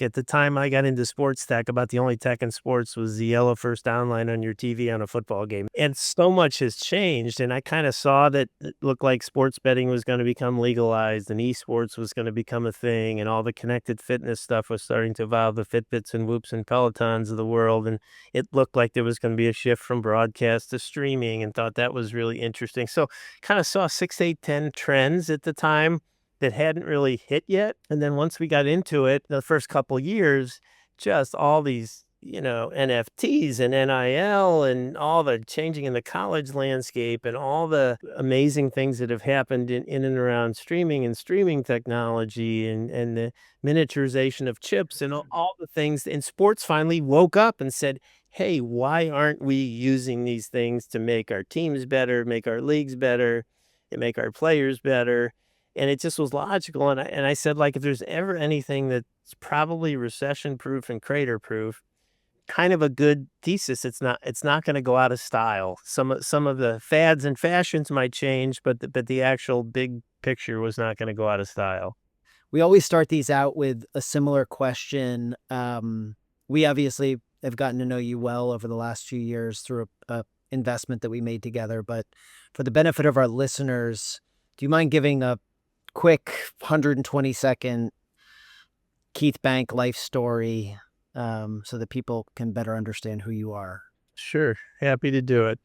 At the time I got into sports tech, about the only tech in sports was the yellow first down line on your TV on a football game. And so much has changed. And I kind of saw that it looked like sports betting was going to become legalized and esports was going to become a thing. And all the connected fitness stuff was starting to evolve, the Fitbits and Whoops and Pelotons of the world. And it looked like there was going to be a shift from broadcast to streaming, and thought that was really interesting. So kind of saw 6, 8, 10 trends at the time that hadn't really hit yet. And then once we got into it, the first couple years, just all these, NFTs and NIL and all the changing in the college landscape and all the amazing things that have happened in and around streaming and streaming technology and the miniaturization of chips and all the things. And sports finally woke up and said, hey, why aren't we using these things to make our teams better, make our leagues better, and make our players better? And it just was logical, and I said, like, if there's ever anything that's probably recession-proof and crater-proof, kind of a good thesis, it's not gonna go out of style. Some of the fads and fashions might change, but the actual big picture was not gonna go out of style. We always start these out with a similar question. We obviously have gotten to know you well over the last few years through a investment that we made together. But for the benefit of our listeners, do you mind giving a quick 120-second Keith Bank life story so that people can better understand who you are? Sure, happy to do it.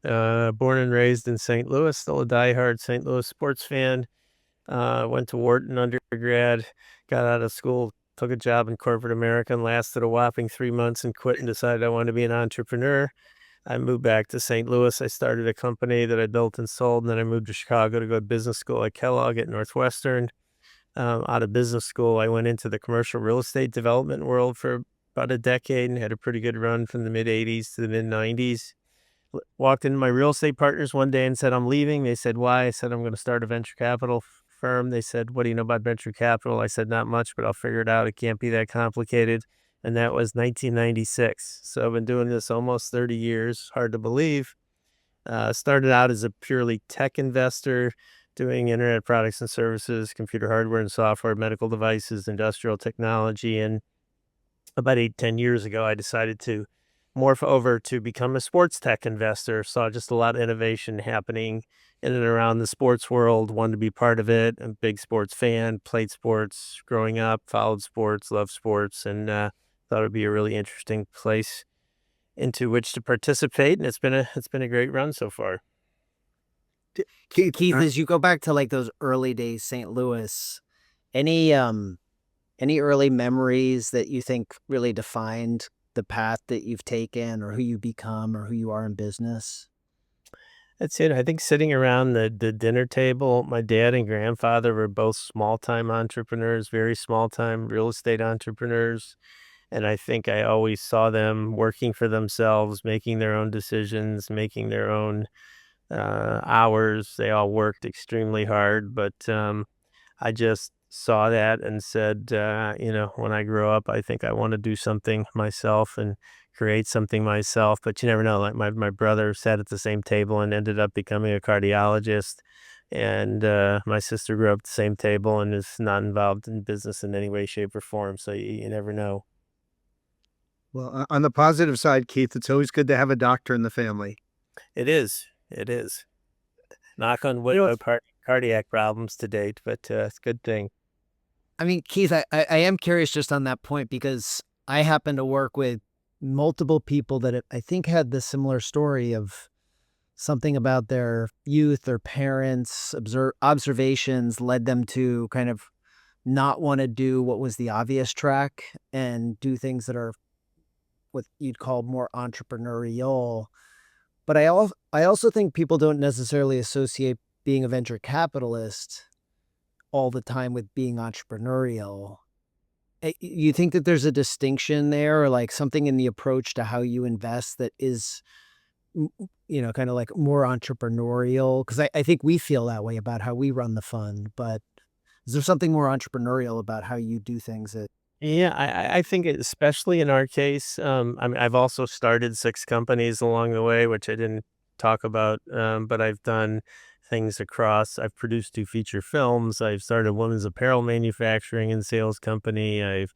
Born and raised in St. Louis, still a diehard St. Louis sports fan. Went to Wharton undergrad, got out of school, took a job in corporate America and lasted a whopping 3 months and quit and decided I wanted to be an entrepreneur. I moved back to St. Louis. I started a company that I built and sold, and then I moved to Chicago to go to business school at Kellogg at Northwestern. Out of business school, I went into the commercial real estate development world for about a decade and had a pretty good run from the mid-'80s to the mid-'90s. Walked into my real estate partners one day and said, I'm leaving. They said, why? I said, I'm going to start a venture capital firm. They said, what do you know about venture capital? I said, not much, but I'll figure it out. It can't be that complicated. And that was 1996. So I've been doing this almost 30 years. Hard to believe. Started out as a purely tech investor, doing internet products and services, computer hardware and software, medical devices, industrial technology. And about 8, 10 years ago, I decided to morph over to become a sports tech investor. Saw just a lot of innovation happening in and around the sports world, wanted to be part of it. I'm a big sports fan, played sports growing up, followed sports, loved sports, and thought it would be a really interesting place into which to participate. And it's been a great run so far. Keith, as you go back to like those early days, St. Louis, any any early memories that you think really defined the path that you've taken or who you become or who you are in business? That's it. I think sitting around the dinner table, my dad and grandfather were both small time entrepreneurs, very small time real estate entrepreneurs. And I think I always saw them working for themselves, making their own decisions, making their own hours. They all worked extremely hard, but I just saw that and said, when I grow up, I think I want to do something myself and create something myself. But you never know. Like my brother sat at the same table and ended up becoming a cardiologist. And my sister grew up at the same table and is not involved in business in any way, shape, or form. So you never know. Well, on the positive side, Keith, it's always good to have a doctor in the family. It is. It is. Knock on You wood, know, no cardiac problems to date, but it's a good thing. I mean, Keith, I am curious just on that point because I happen to work with multiple people that I think had the similar story of something about their youth, their parents, observations led them to kind of not want to do what was the obvious track and do things that are what you'd call more entrepreneurial. But I also think people don't necessarily associate being a venture capitalist all the time with being entrepreneurial. You think that there's a distinction there or like something in the approach to how you invest that is, kind of like more entrepreneurial? Because I think we feel that way about how we run the fund, but is there something more entrepreneurial about how you do things that Yeah, I think especially in our case, I mean, I've also started 6 companies along the way, which I didn't talk about, but I've done things across. I've produced 2 feature films. I've started a women's apparel manufacturing and sales company. I've,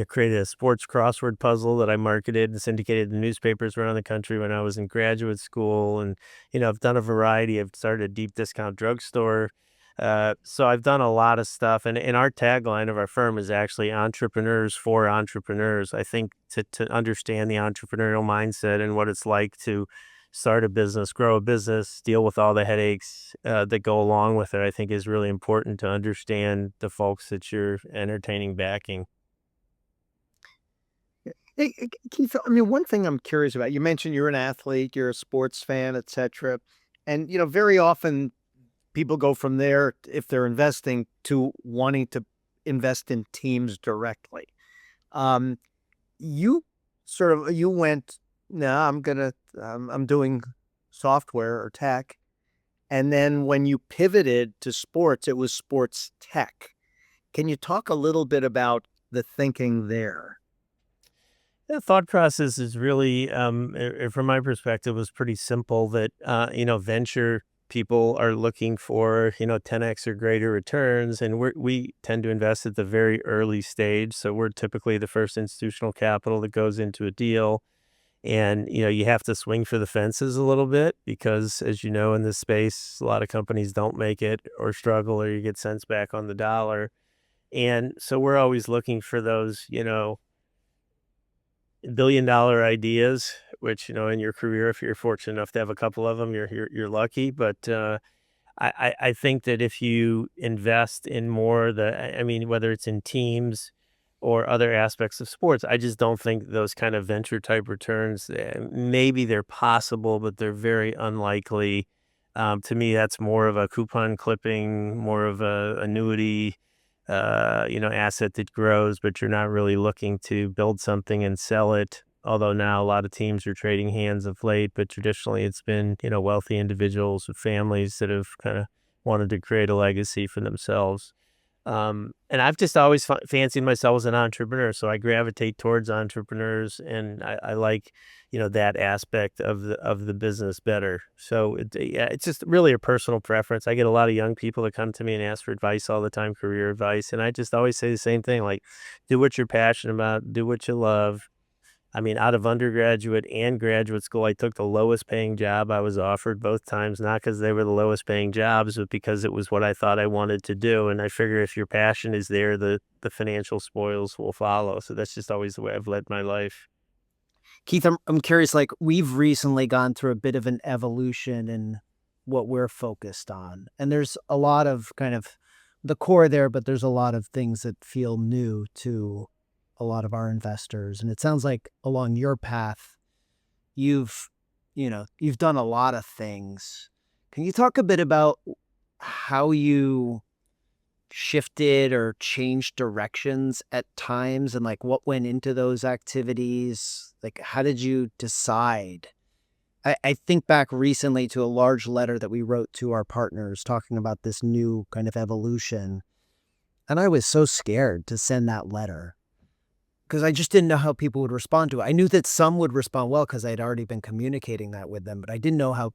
created a sports crossword puzzle that I marketed and syndicated in newspapers around the country when I was in graduate school. And, I've done a variety. I've started a deep discount drugstore. So I've done a lot of stuff. And our tagline of our firm is actually entrepreneurs for entrepreneurs. I think to understand the entrepreneurial mindset and what it's like to start a business, grow a business, deal with all the headaches that go along with it, I think is really important to understand the folks that you're entertaining backing. Keith, I mean, one thing I'm curious about, you mentioned you're an athlete, you're a sports fan, etc. And, very often people go from there, if they're investing, to wanting to invest in teams directly. You you went, no, I'm doing software or tech. And then when you pivoted to sports, it was sports tech. Can you talk a little bit about the thinking there? The thought process is really, from my perspective, was pretty simple that, venture people are looking for, 10x or greater returns. And we tend to invest at the very early stage. So we're typically the first institutional capital that goes into a deal. And, you have to swing for the fences a little bit because, as you know, in this space, a lot of companies don't make it or struggle or you get cents back on the dollar. And so we're always looking for those, billion-dollar ideas, which, in your career, if you're fortunate enough to have a couple of them, you're lucky. But I think that if you invest in more I mean, whether it's in teams or other aspects of sports, I just don't think those kind of venture type returns, maybe they're possible, but they're very unlikely. To me, that's more of a coupon clipping, more of a annuity asset that grows, but you're not really looking to build something and sell it. Although now a lot of teams are trading hands of late, but traditionally it's been, wealthy individuals with families that have kind of wanted to create a legacy for themselves. And I've just always fancied myself as an entrepreneur, so I gravitate towards entrepreneurs, and I like, that aspect of the business better. So yeah, it's just really a personal preference. I get a lot of young people that come to me and ask for advice all the time, career advice, and I just always say the same thing, like, do what you're passionate about, do what you love. I mean, out of undergraduate and graduate school, I took the lowest paying job I was offered both times, not because they were the lowest paying jobs, but because it was what I thought I wanted to do. And I figure if your passion is there, the financial spoils will follow. So that's just always the way I've led my life. Keith, I'm curious, like we've recently gone through a bit of an evolution in what we're focused on. And there's a lot of kind of the core there, but there's a lot of things that feel new to a lot of our investors. And it sounds like along your path, you've, you've done a lot of things. Can you talk a bit about how you shifted or changed directions at times and like what went into those activities? Like, how did you decide? I think back recently to a large letter that we wrote to our partners talking about this new kind of evolution. And I was so scared to send that letter because I just didn't know how people would respond to it. I knew that some would respond well because I'd already been communicating that with them, but I didn't know how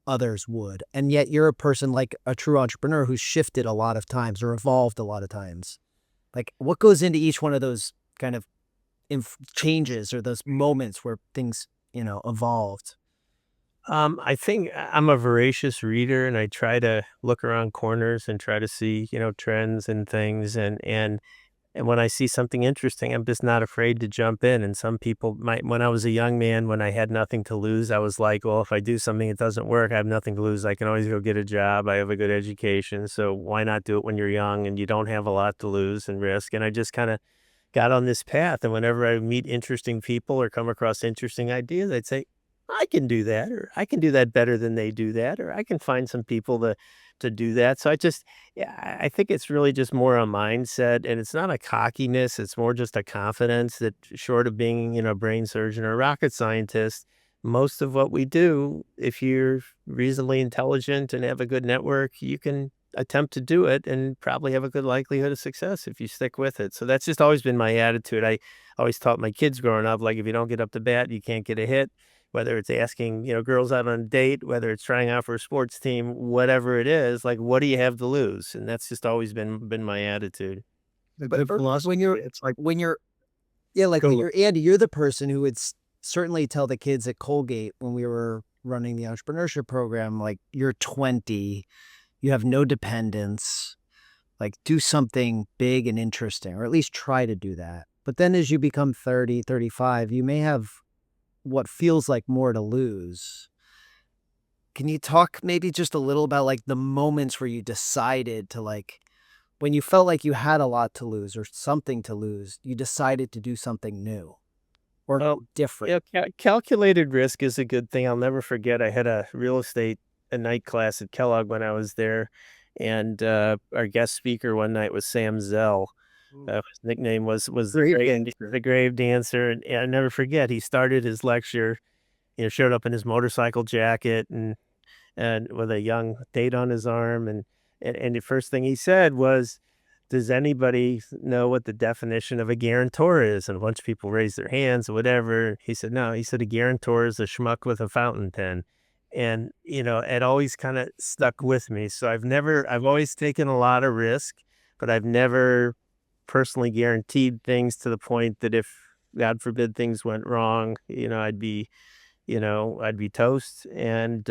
others would. And yet you're a person like a true entrepreneur who's shifted a lot of times or evolved a lot of times. Like what goes into each one of those kind of changes or those moments where things, evolved? I think I'm a voracious reader and I try to look around corners and try to see, trends and things. And when I see something interesting, I'm just not afraid to jump in. And some people might, when I was a young man, when I had nothing to lose, I was like, well, if I do something that doesn't work, I have nothing to lose. I can always go get a job. I have a good education. So why not do it when you're young and you don't have a lot to lose and risk? And I just kind of got on this path. And whenever I meet interesting people or come across interesting ideas, I'd say, I can do that, or I can do that better than they do that, or I can find some people to do that. So yeah, I think it's really just more a mindset, and it's not a cockiness. It's more just a confidence that, short of being, a brain surgeon or a rocket scientist, most of what we do, if you're reasonably intelligent and have a good network, you can attempt to do it and probably have a good likelihood of success if you stick with it. So that's just always been my attitude. I always taught my kids growing up, like, if you don't get up to bat, you can't get a hit. Whether it's asking, girls out on a date, whether it's trying out for a sports team, whatever it is, like, what do you have to lose? And that's just always been my attitude. The But good philosophy, when you're it's like, when you're Yeah, like Go. you're Andy, you're the person who would certainly tell the kids at Colgate when we were running the entrepreneurship program, like, you're 20, you have no dependents, like, do something big and interesting, or at least try to do that. But then as you become 30, 35, you may have what feels like more to lose. Can you talk maybe just a little about, like, the moments where you decided to, like, when you felt like you had a lot to lose or something to lose, you decided to do something new or Well, different? calculated risk is a good thing. I'll never forget. I had a real estate a night class at Kellogg when I was there, and our guest speaker one night was Sam Zell. His nickname was Grave Grave, Dancer. the Grave Dancer, and I never forget. He started his lecture, showed up in his motorcycle jacket and with a young date on his arm, and the first thing he said was, "Does anybody know what the definition of a guarantor is?" And a bunch of people raised their hands or whatever. He said, "No." He said, "A guarantor is a schmuck with a fountain pen." And, it always kind of stuck with me. So I've always taken a lot of risk, but I've never personally guaranteed things to the point that if, God forbid, things went wrong, I'd be toast. And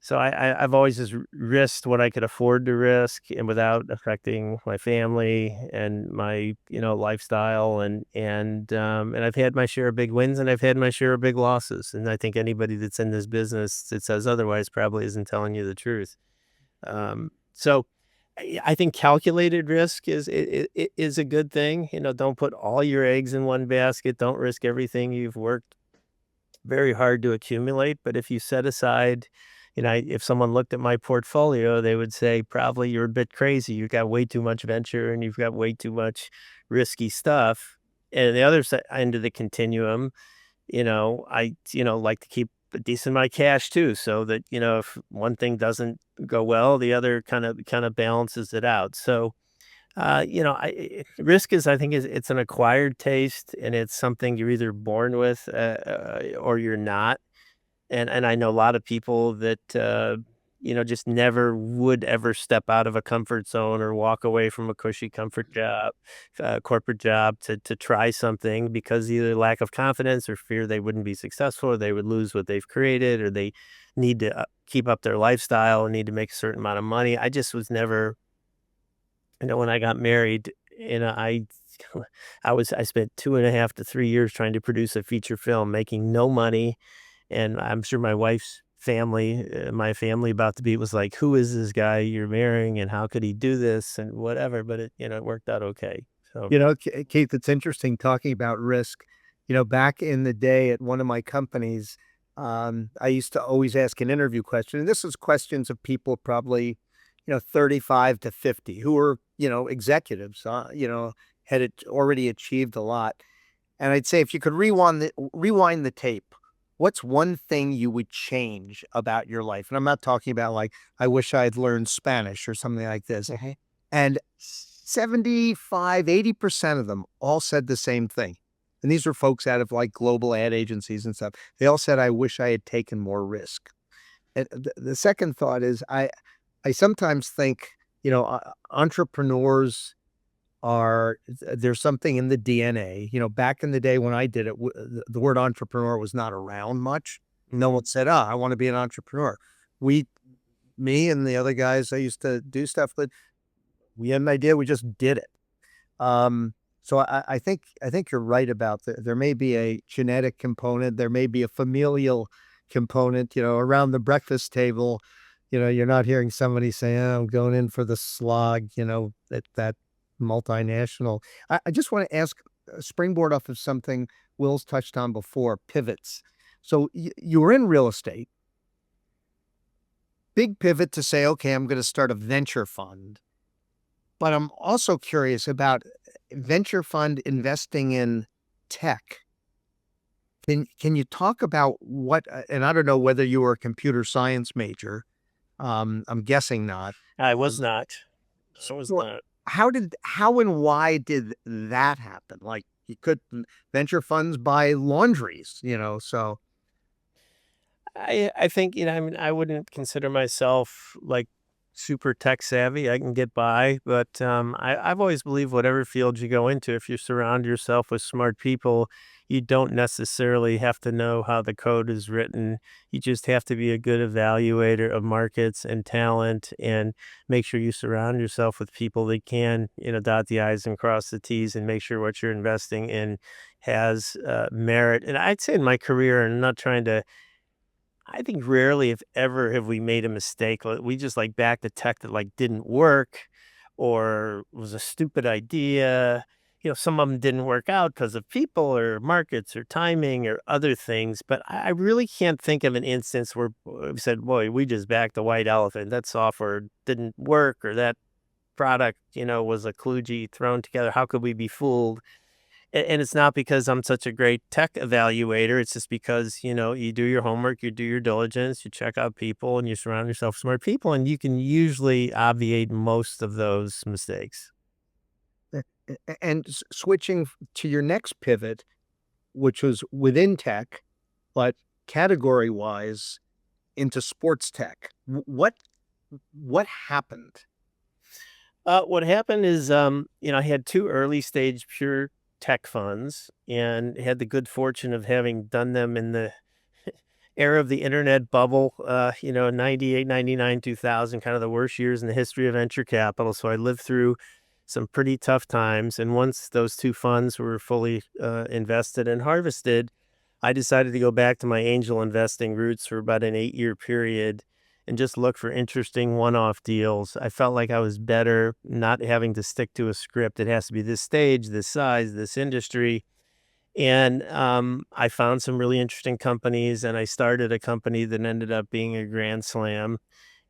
so I've always just risked what I could afford to risk, and without affecting my family and my lifestyle. And I've had my share of big wins, and I've had my share of big losses. And I think anybody that's in this business that says otherwise probably isn't telling you the truth. So I think calculated risk is a good thing. Don't put all your eggs in one basket. Don't risk everything you've worked very hard to accumulate. But if you set aside, if someone looked at my portfolio, they would say, probably you're a bit crazy. You've got way too much venture and you've got way too much risky stuff. And the other end of the continuum, I like to keep a decent amount of cash too, so that, if one thing doesn't go well, the other kind of balances it out. So, risk is, I think, it's an acquired taste, and it's something you're either born with, or you're not. And I know a lot of people that just never would ever step out of a comfort zone or walk away from a cushy comfort job, corporate job, to try something because either lack of confidence or fear they wouldn't be successful, or they would lose what they've created, or they need to keep up their lifestyle and need to make a certain amount of money. I just was never. When I got married, I spent 2.5 to 3 years trying to produce a feature film, making no money, and I'm sure my wife's family, my family about to be was like, "Who is this guy you're marrying, and how could he do this?" and whatever, but it worked out okay. So, Keith, it's interesting talking about risk. Back in the day at one of my companies, I used to always ask an interview question, and this was questions of people probably, 35 to 50 who were, executives, already achieved a lot. And I'd say, if you could rewind the tape, what's one thing you would change about your life? And I'm not talking about like, I wish I had learned Spanish or something like this. And 75, 80% of them all said the same thing. And these were folks out of like global ad agencies and stuff. They all said, I wish I had taken more risk. And the second thought is, I sometimes think, entrepreneurs there's something in the DNA. Back in the day when I did it, the word entrepreneur was not around much. No one said, I want to be an entrepreneur. Me and the other guys I used to do stuff with, we had an idea, we just did it. So I think you're right about there may be a genetic component, there may be a familial component, around the breakfast table. You're not hearing somebody say, I'm going in for the slog, that multinational. I just want to ask, springboard off of something Will's touched on before, pivots. So you were in real estate, big pivot to say, okay, I'm going to start a venture fund. But I'm also curious about venture fund investing in tech. Can you talk about what, and I don't know whether you were a computer science major. I'm guessing not. I was not. I was So not. how and why did that happen? Like, you could venture funds buy laundries, so. I think, I wouldn't consider myself like super tech savvy. I can get by, but I've always believed whatever field you go into, if you surround yourself with smart people, you don't necessarily have to know how the code is written. You just have to be a good evaluator of markets and talent, and make sure you surround yourself with people that can, dot the I's and cross the T's, and make sure what you're investing in has merit. And I'd say in my career, and I'm not trying to, I think rarely, if ever, have we made a mistake. We just like backed a tech that like didn't work or was a stupid idea. Some of them didn't work out because of people or markets or timing or other things. But I really can't think of an instance where we said, boy, we just backed a white elephant. That software didn't work, or that product, was a kludgy thrown together. How could we be fooled? And it's not because I'm such a great tech evaluator. It's just because, you do your homework, you do your diligence, you check out people, and you surround yourself with smart people, and you can usually obviate most of those mistakes. And switching to your next pivot, which was within tech, but category wise into sports tech, what happened? What happened is, I had two early stage pure tech funds, and had the good fortune of having done them in the era of the internet bubble, 98, 99, 2000, kind of the worst years in the history of venture capital. So I lived through some pretty tough times. And once those two funds were fully invested and harvested, I decided to go back to my angel investing roots for about an 8-year period and just look for interesting one-off deals. I felt like I was better not having to stick to a script. It has to be this stage, this size, this industry. And I found some really interesting companies, and I started a company that ended up being a grand slam.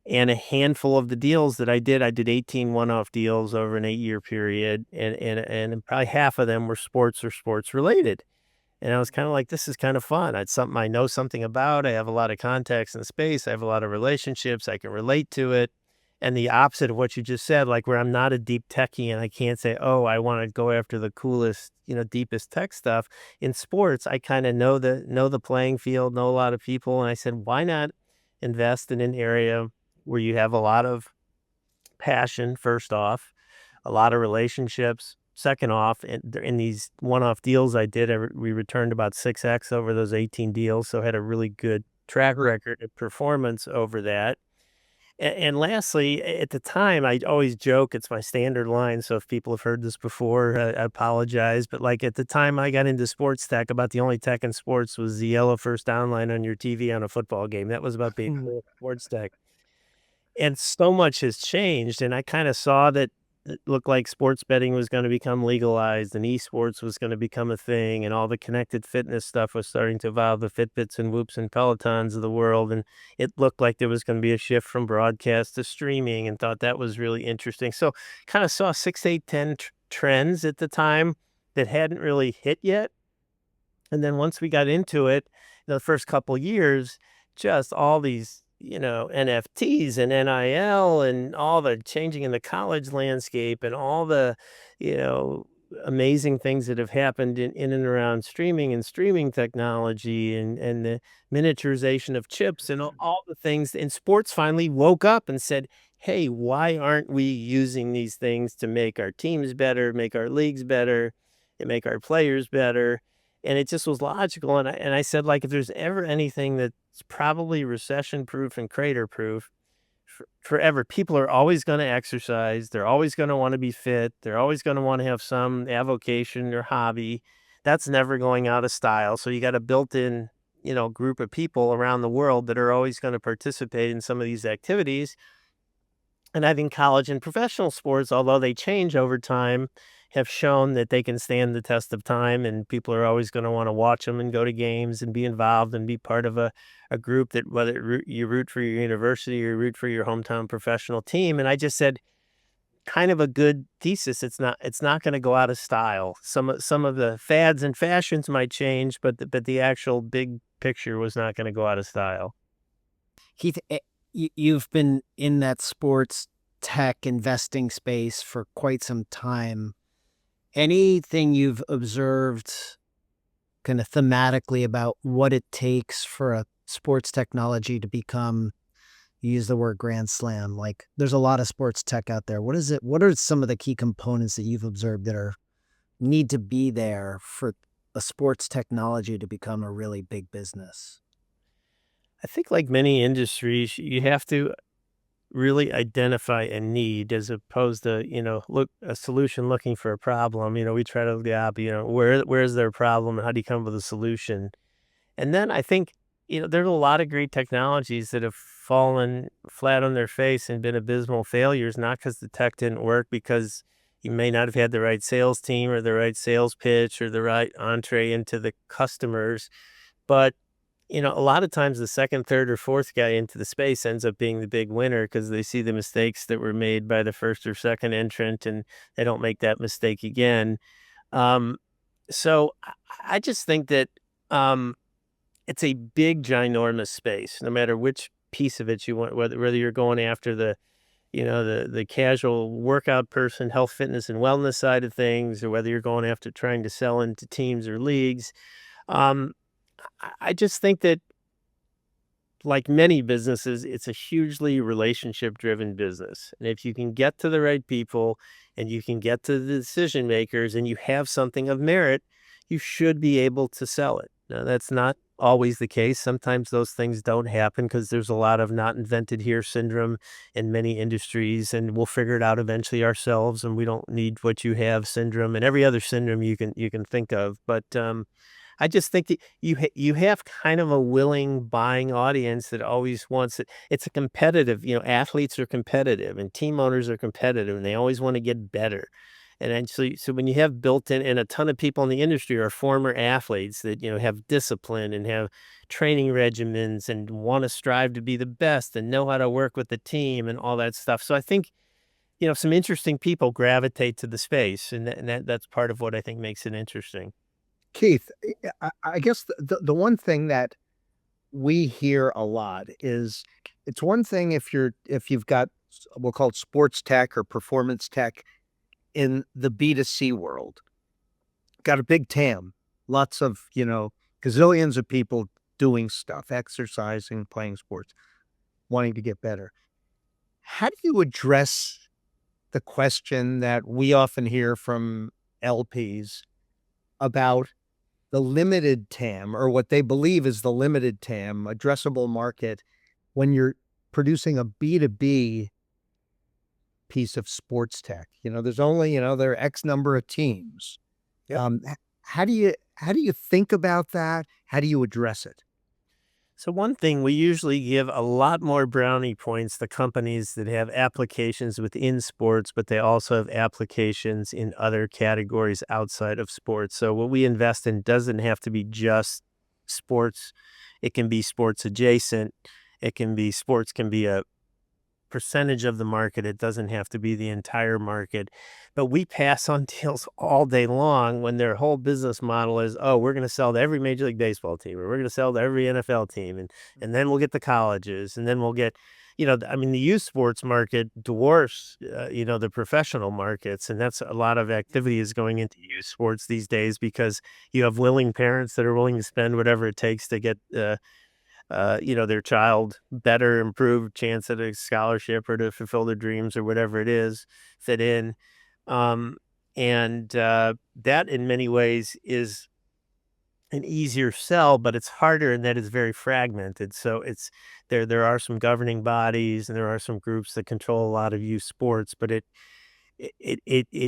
And a handful of the deals that I did 18 one-off deals over an 8-year period, and probably half of them were sports or sports related. And I was kind of like, this is kind of fun. It's something I know something about. I have a lot of contacts in the space. I have a lot of relationships. I can relate to it. And the opposite of what you just said, like where I'm not a deep techie and I can't say, oh, I want to go after the coolest, deepest tech stuff. In sports, I kind of know the playing field, know a lot of people. And I said, why not invest in an area where you have a lot of passion, first off, a lot of relationships. Second off, in these one-off deals I did, we returned about 6x over those 18 deals, so had a really good track record of performance over that. And lastly, at the time, I always joke, it's my standard line, so if people have heard this before, I apologize, but, like, at the time I got into sports tech, about the only tech in sports was the yellow first down line on your TV on a football game. That was about being cool sports tech. And so much has changed, and I kinda saw that it looked like sports betting was gonna become legalized, and esports was gonna become a thing, and all the connected fitness stuff was starting to evolve, the Fitbits and Whoops and Pelotons of the world, and it looked like there was gonna be a shift from broadcast to streaming, and thought that was really interesting. So, kinda saw 6, 8, 10 trends at the time that hadn't really hit yet, and then once we got into it, the first couple years, just all these, NFTs and NIL and all the changing in the college landscape and all the, you know, amazing things that have happened in and around streaming and streaming technology and the miniaturization of chips and all the things. And sports finally woke up and said, hey, why aren't we using these things to make our teams better, make our leagues better, and make our players better? And it just was logical, and I said, like, if there's ever anything that's probably recession-proof and crater-proof forever, people are always gonna exercise, they're always gonna wanna be fit, they're always gonna wanna have some avocation or hobby. That's never going out of style, so you got a built-in, group of people around the world that are always gonna participate in some of these activities. And I think college and professional sports, although they change over time, have shown that they can stand the test of time, and people are always going to want to watch them and go to games and be involved and be part of a group that whether you root for your university or root for your hometown professional team. And I just said, kind of a good thesis. It's not going to go out of style. Some of the fads and fashions might change, but the actual big picture was not going to go out of style. Keith, you've been in that sports tech investing space for quite some time. Anything you've observed kind of thematically about what it takes for a sports technology to become You use the word grand slam. Like, there's a lot of sports tech out there. What is it? What are some of the key components that you've observed that are need to be there for a sports technology to become a really big business? I think like many industries, you have to really identify a need as opposed to, look a solution looking for a problem. We try to, yeah, where's their problem and how do you come up with a solution? And then I think, there's a lot of great technologies that have fallen flat on their face and been abysmal failures, not because the tech didn't work, because you may not have had the right sales team or the right sales pitch or the right entree into the customers. But, a lot of times the second, third, or fourth guy into the space ends up being the big winner because they see the mistakes that were made by the first or second entrant and they don't make that mistake again. Um, so I just think that it's a big, ginormous space, no matter which piece of it you want, whether you're going after the casual workout person, health, fitness, and wellness side of things, or whether you're going after trying to sell into teams or leagues. Um, I just think that, like many businesses, it's a hugely relationship driven business. And if you can get to the right people and you can get to the decision makers and you have something of merit, you should be able to sell it. Now, that's not always the case. Sometimes those things don't happen because there's a lot of not invented here syndrome in many industries, and we'll figure it out eventually ourselves. And we don't need what you have syndrome and every other syndrome you can think of. But I just think that you have kind of a willing buying audience that always wants it. It's a competitive, athletes are competitive and team owners are competitive and they always want to get better. And then so when you have built in and a ton of people in the industry are former athletes that, have discipline and have training regimens and want to strive to be the best and know how to work with the team and all that stuff. So I think, some interesting people gravitate to the space, and that's part of what I think makes it interesting. Keith, I guess the one thing that we hear a lot is it's one thing if you've got we'll call it sports tech or performance tech in the B2C world. Got a big TAM, lots of, gazillions of people doing stuff, exercising, playing sports, wanting to get better. How do you address the question that we often hear from LPs about the limited TAM, or what they believe is the limited TAM, addressable market, when you're producing a B2B piece of sports tech? There's only, there are X number of teams. Yep. How do you think about that? How do you address it? So one thing, we usually give a lot more brownie points to companies that have applications within sports, but they also have applications in other categories outside of sports. So what we invest in doesn't have to be just sports. It can be sports adjacent. Sports can be a percentage of the market. It doesn't have to be the entire market. But we pass on deals all day long when their whole business model is, oh, we're going to sell to every Major League Baseball team, or we're going to sell to every NFL team, and then we'll get the colleges, and then we'll get, the youth sports market dwarfs, the professional markets, and that's a lot of activity is going into youth sports these days because you have willing parents that are willing to spend whatever it takes to get their child better, improved chance at a scholarship or to fulfill their dreams or whatever it is, fit in. That in many ways is an easier sell, but it's harder in that it's very fragmented. So there are some governing bodies and there are some groups that control a lot of youth sports, but it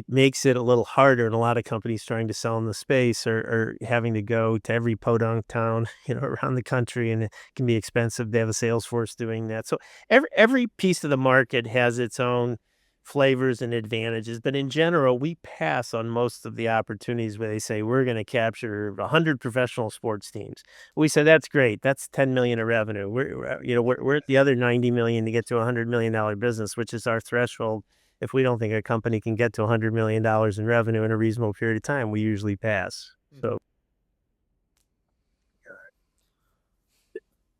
makes it a little harder, and a lot of companies trying to sell in the space are having to go to every podunk town, around the country, and it can be expensive to have a sales force doing that. So every piece of the market has its own flavors and advantages, but in general, we pass on most of the opportunities where they say we're going to capture 100 professional sports teams. We say that's great. That's 10 million of revenue. We're at the other 90 million to get to $100 million business, which is our threshold. If we don't think a company can get to $100 million in revenue in a reasonable period of time, we usually pass. So,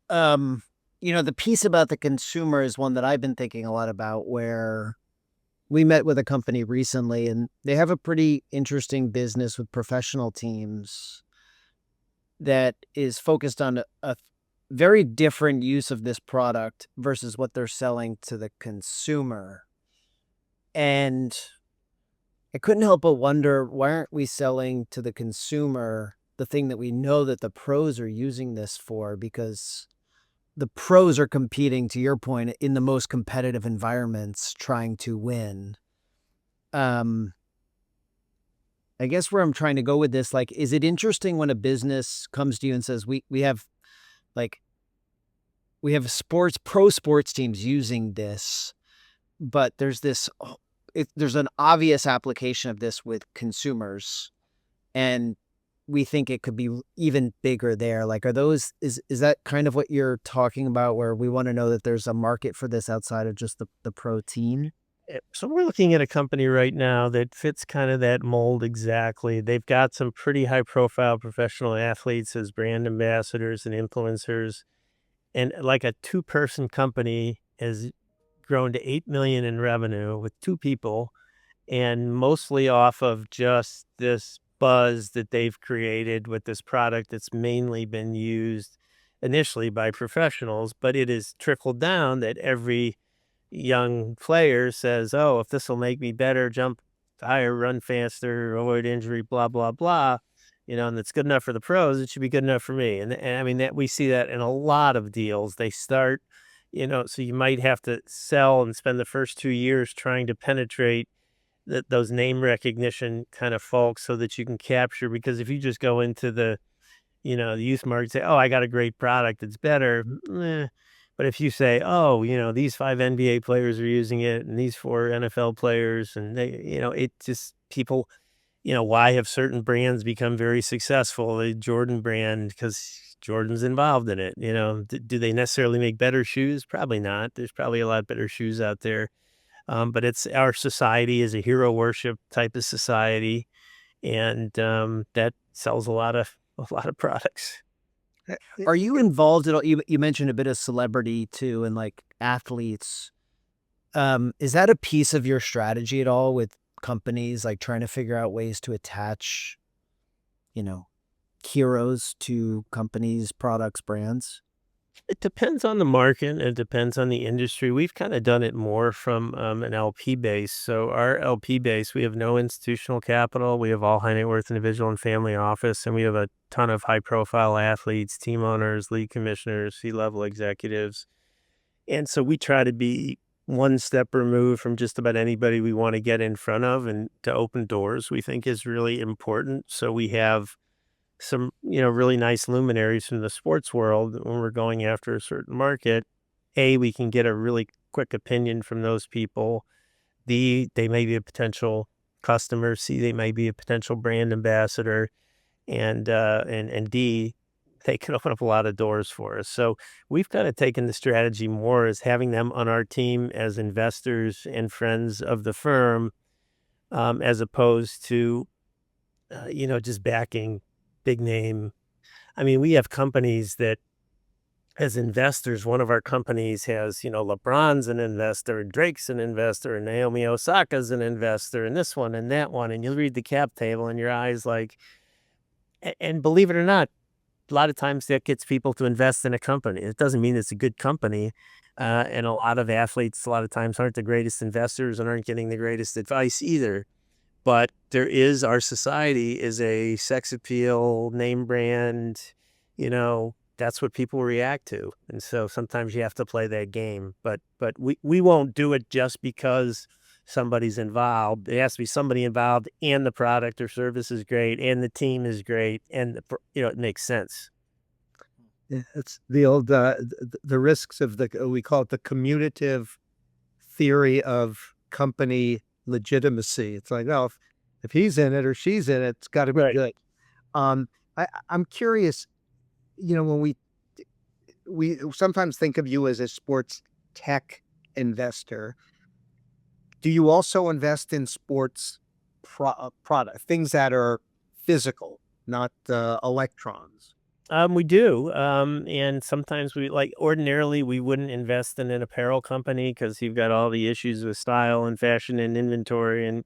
The piece about the consumer is one that I've been thinking a lot about, where we met with a company recently and they have a pretty interesting business with professional teams that is focused on very different use of this product versus what they're selling to the consumer. And I couldn't help but wonder, why aren't we selling to the consumer the thing that we know that the pros are using this for? Because the pros are competing, to your point, in the most competitive environments, trying to win. I guess where I'm trying to go with this, like, is it interesting when a business comes to you and says, we have pro sports teams using this, but there's there's an obvious application of this with consumers, and we think it could be even bigger there. Like, is that kind of what you're talking about, where we want to know that there's a market for this outside of just the protein? So we're looking at a company right now that fits kind of that mold exactly. They've got some pretty high profile professional athletes as brand ambassadors and influencers. And like a two-person company has grown to 8 million in revenue with two people, and mostly off of just this buzz that they've created with this product that's mainly been used initially by professionals, but it has trickled down that every young player says, "Oh, if this will make me better, jump higher, run faster, avoid injury, blah, blah, blah, and it's good enough for the pros, it should be good enough for me." And I mean, that we see that in a lot of deals. They start, so you might have to sell and spend the first 2 years trying to penetrate those name recognition kind of folks so that you can capture. Because if you just go into the youth market and say, "Oh, I got a great product, it's better." But if you say, "Oh, these 5 NBA players are using it and these 4 NFL players," and it just people, why have certain brands become very successful? The Jordan brand, because Jordan's involved in it. Do they necessarily make better shoes? Probably not. There's probably a lot better shoes out there. But it's our society is a hero worship type of society, and that sells a lot of products. Uh, Are you involved at all? You mentioned a bit of celebrity too, and like athletes. Is that a piece of your strategy at all with companies, like trying to figure out ways to attach, you know, heroes to companies, products, brands? It depends on the market. It depends on the industry. We've kind of done it more from an LP base. So our LP base, we have no institutional capital. We have all high net worth individual and family office, and we have a ton of high profile athletes, team owners, league commissioners, C-level executives. And so we try to be one step removed from just about anybody we want to get in front of, and to open doors we think is really important. So we have some, really nice luminaries from the sports world when we're going after a certain market. A, we can get a really quick opinion from those people. B, they may be a potential customer. C, they may be a potential brand ambassador. And D, they can open up a lot of doors for us. So we've kind of taken the strategy more as having them on our team as investors and friends of the firm, as opposed to, just backing big name. I mean, we have companies that, as investors, one of our companies has, LeBron's an investor, and Drake's an investor, and Naomi Osaka's an investor, and this one and that one. And you'll read the cap table and your eyes like, and believe it or not, a lot of times that gets people to invest in a company. It doesn't mean it's a good company. And a lot of athletes, a lot of times, aren't the greatest investors and aren't getting the greatest advice either. But our society is a sex appeal, name brand, that's what people react to. And so sometimes you have to play that game. But we won't do it just because somebody's involved. It has to be somebody involved, and the product or service is great, and the team is great, and it makes sense. Yeah, it's the old the risks of we call it the commutative theory of company legitimacy. It's like, well, if he's in it or she's in it, it's got to be Right. good. I'm curious. When we sometimes think of you as a sports tech investor, do you also invest in sports product things that are physical, not electrons? We do. And sometimes ordinarily we wouldn't invest in an apparel company because you've got all the issues with style and fashion and inventory and,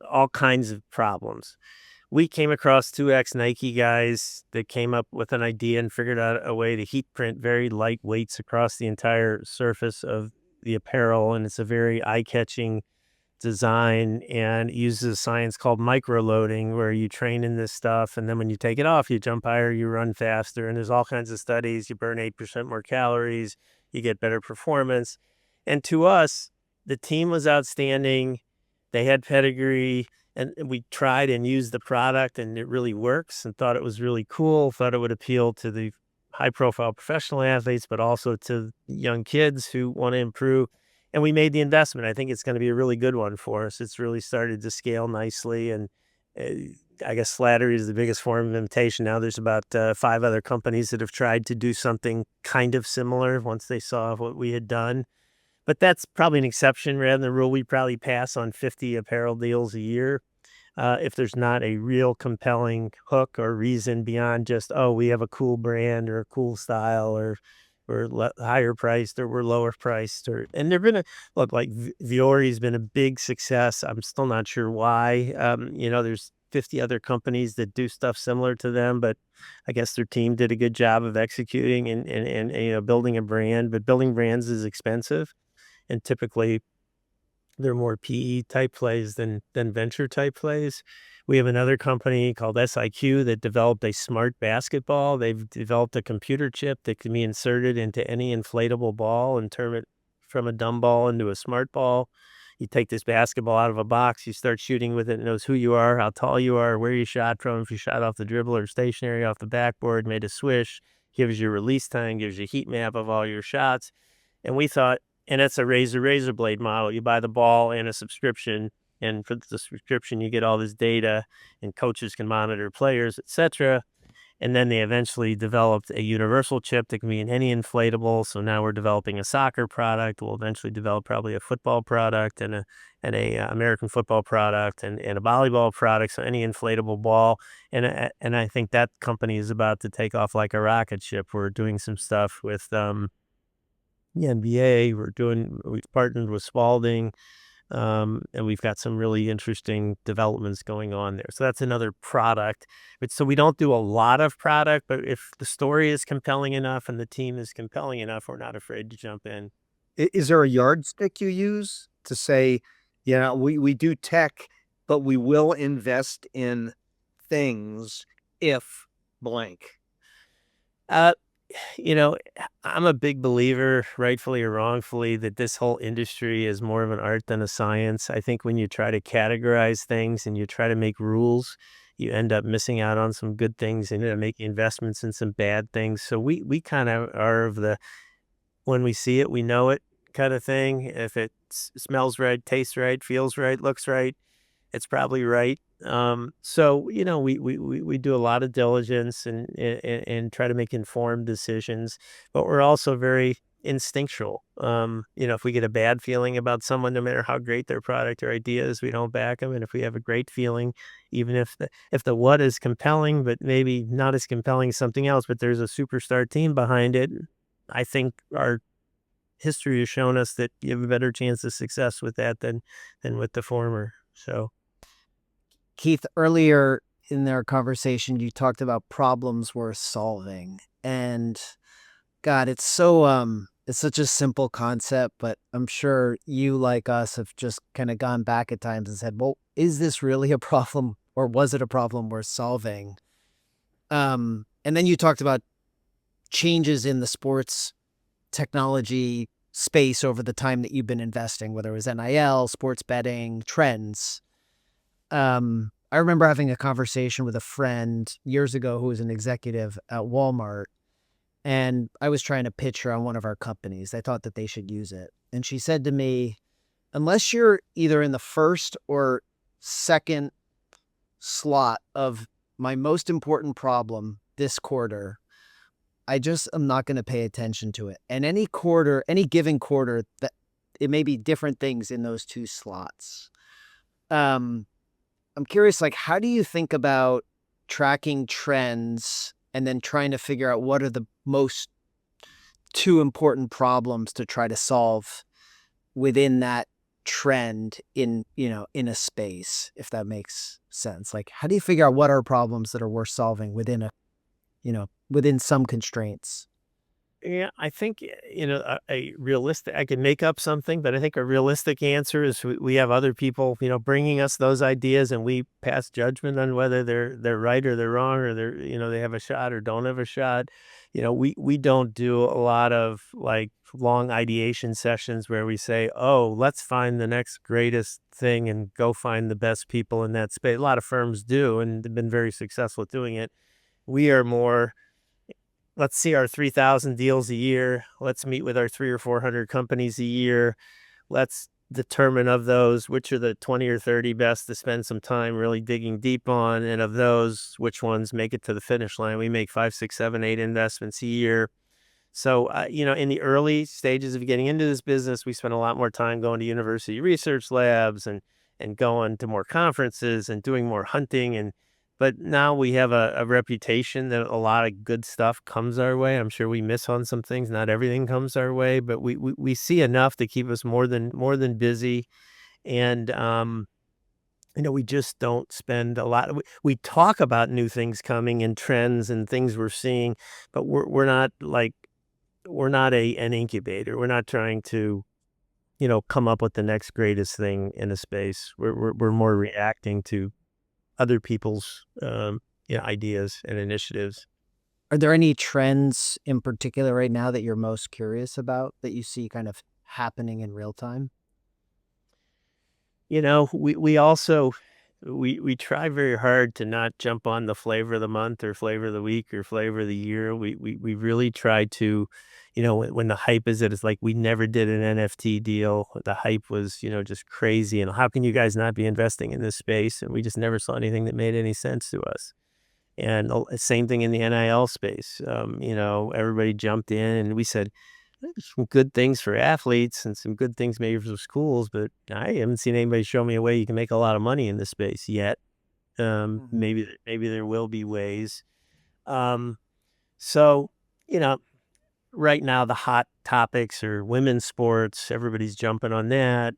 all kinds of problems. we came across two ex-Nike guys that came up with an idea and figured out a way to heat print very light weights across the entire surface of the apparel, and it's a very eye-catching design, and it uses a science called microloading, where you train in this stuff, and then when you take it off, you jump higher, you run faster, and there's all kinds of studies. You burn 8% more calories, you get better performance. And to us, the team was outstanding. They had pedigree, and we tried and used the product, and it really works, and thought it was really cool, thought it would appeal to the high-profile professional athletes, but also to young kids who want to improve. And we made the investment. I think it's going to be a really good one for us. It's really started to scale nicely. And I guess Slattery is the biggest form of imitation. Now there's about 5 other companies that have tried to do something kind of similar once they saw what we had done. But that's probably an exception rather than the rule. We probably pass on 50 apparel deals a year if there's not a real compelling hook or reason beyond just, oh, we have a cool brand or a cool style, or we're higher priced, or we're lower priced, and they're gonna look like Viori's been a big success. I'm still not sure why. There's 50 other companies that do stuff similar to them, but I guess their team did a good job of executing and building a brand. But building brands is expensive, and typically they're more PE type plays than venture type plays. We have another company called SIQ that developed a smart basketball. They've developed a computer chip that can be inserted into any inflatable ball and turn it from a dumb ball into a smart ball. You take this basketball out of a box, you start shooting with it, it knows who you are, how tall you are, where you shot from, if you shot off the dribble or stationary off the backboard, made a swish, gives you release time, gives you a heat map of all your shots. And we thought, and it's a razor blade model. You buy the ball and a subscription, and for the subscription, you get all this data, and coaches can monitor players, etc. And then they eventually developed a universal chip that can be in any inflatable. So now we're developing a soccer product. We'll eventually develop probably a football product and a American football product and a volleyball product. So any inflatable ball. And I think that company is about to take off like a rocket ship. We're doing some stuff with the NBA. We've partnered with Spalding. And we've got some really interesting developments going on there. So that's another product. But so we don't do a lot of product, but if the story is compelling enough and the team is compelling enough, we're not afraid to jump in. Is there a yardstick you use to say, we do tech, but we will invest in things if blank? I'm a big believer, rightfully or wrongfully, that this whole industry is more of an art than a science. I think when you try to categorize things and you try to make rules, you end up missing out on some good things and making investments in some bad things. So we kind of are of the, when we see it, we know it kind of thing. If it smells right, tastes right, feels right, looks right, it's probably right. So we do a lot of diligence and try to make informed decisions, but we're also very instinctual. If we get a bad feeling about someone, no matter how great their product or idea is, we don't back them. And if we have a great feeling, even if the what is compelling, but maybe not as compelling as something else, but there's a superstar team behind it, I think our history has shown us that you have a better chance of success with that than with the former. So. Keith, earlier in our conversation, you talked about problems worth solving. And God, it's such a simple concept, but I'm sure you, like us, have just kind of gone back at times and said, well, is this really a problem, or was it a problem worth solving? And then you talked about changes in the sports technology space over the time that you've been investing, whether it was NIL, sports betting, trends. I remember having a conversation with a friend years ago who was an executive at Walmart, and I was trying to pitch her on one of our companies. I thought that they should use it. And she said to me, unless you're either in the first or second slot of my most important problem this quarter, I just am not going to pay attention to it. And any given quarter, that it may be different things in those two slots. I'm curious, how do you think about tracking trends and then trying to figure out what are the most two important problems to try to solve within that trend in, in a space, if that makes sense? Like, how do you figure out what are problems that are worth solving within within some constraints? Yeah, I think, a realistic I could make up something, but I think a realistic answer is we have other people, bringing us those ideas, and we pass judgment on whether they're right or they're wrong, or they have a shot or don't have a shot. We don't do a lot of, like, long ideation sessions where we say, "Oh, let's find the next greatest thing and go find the best people in that space." A lot of firms do, and they've been very successful at doing it. We are more, let's see our 3,000 deals a year. Let's meet with our 3 or 400 companies a year. Let's determine of those which are the 20 or 30 best to spend some time really digging deep on. And of those, which ones make it to the finish line. We make 5, 6, 7, 8 investments a year. So, in the early stages of getting into this business, we spent a lot more time going to university research labs and going to more conferences and doing more hunting. But now we have a reputation that a lot of good stuff comes our way. I'm sure we miss on some things. Not everything comes our way, but we see enough to keep us more than busy. And we just don't spend a lot. We talk about new things coming and trends and things we're seeing, but we're not like we're not an incubator. We're not trying to, come up with the next greatest thing in a space. We're more reacting to other people's, ideas and initiatives. Are there any trends in particular right now that you're most curious about that you see kind of happening in real time? We also we try very hard to not jump on the flavor of the month or flavor of the week or flavor of the year. We really try to, when the hype is it's like we never did an NFT deal. The hype was, just crazy. And how can you guys not be investing in this space? And we just never saw anything that made any sense to us. And same thing in the NIL space. Everybody jumped in and we said, "There's some good things for athletes and some good things maybe for schools, but I haven't seen anybody show me a way you can make a lot of money in this space yet." Mhm. Maybe there will be ways. Um, so, you know, right now the hot topics are women's sports. Everybody's jumping on that.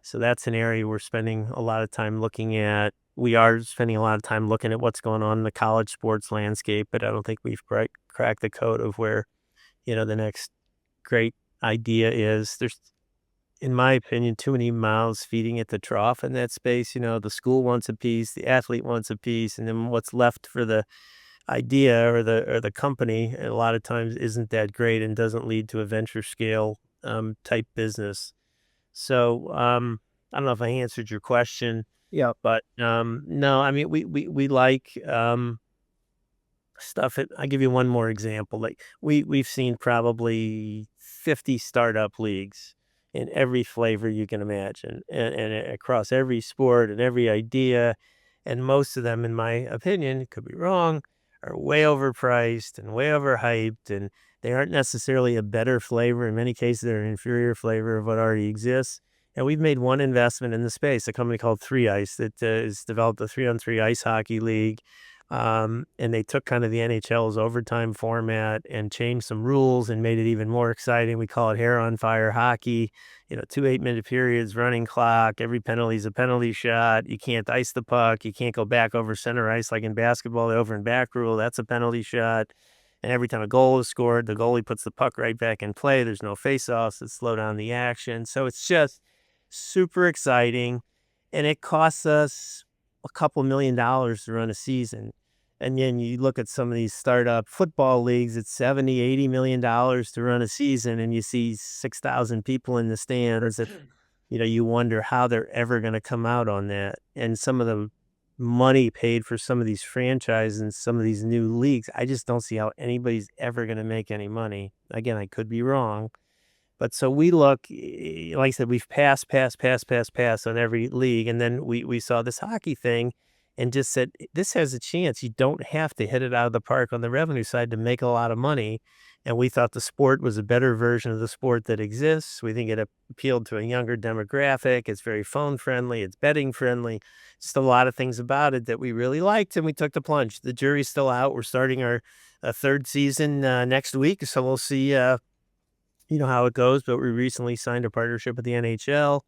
So that's an area we're spending a lot of time looking at. We are spending a lot of time looking at what's going on in the college sports landscape, but I don't think we've cracked the code of where, the next great idea is. There's, in my opinion, too many mouths feeding at the trough in that space. The school wants a piece, the athlete wants a piece, and then what's left for the idea or the company a lot of times isn't that great and doesn't lead to a venture scale type business. So I don't know if I answered your question, Yeah. but no, I mean we like stuff. I'll give you one more example. Like we've seen probably 50 startup leagues in every flavor you can imagine, and across every sport and every idea, and most of them, in my opinion, could be wrong, are way overpriced and way overhyped, and they aren't necessarily a better flavor. In many cases, they're an inferior flavor of what already exists. And we've made one investment in the space, a company called Three Ice that has developed a 3-on-3 ice hockey league. And they took kind of the NHL's overtime format and changed some rules and made it even more exciting. We call it hair on fire hockey. 2 8-minute periods, running clock. Every penalty is a penalty shot. You can't ice the puck. You can't go back over center ice like in basketball, the over and back rule. That's a penalty shot. And every time a goal is scored, the goalie puts the puck right back in play. There's no face-offs that slow down the action. So it's just super exciting. And it costs us a couple $1 million to run a season. And then you look at some of these startup football leagues, it's 70, $80 million to run a season, and you see 6,000 people in the stands. You wonder how they're ever going to come out on that. And some of the money paid for some of these franchises and some of these new leagues, I just don't see how anybody's ever going to make any money. Again, I could be wrong. But so we look, like I said, we've passed on every league. And then we saw this hockey thing and just said, this has a chance. You don't have to hit it out of the park on the revenue side to make a lot of money. And we thought the sport was a better version of the sport that exists. We think it appealed to a younger demographic. It's very phone friendly. It's betting friendly. Just a lot of things about it that we really liked. And we took the plunge. The jury's still out. We're starting our third season next week. So we'll see how it goes, but we recently signed a partnership with the NHL.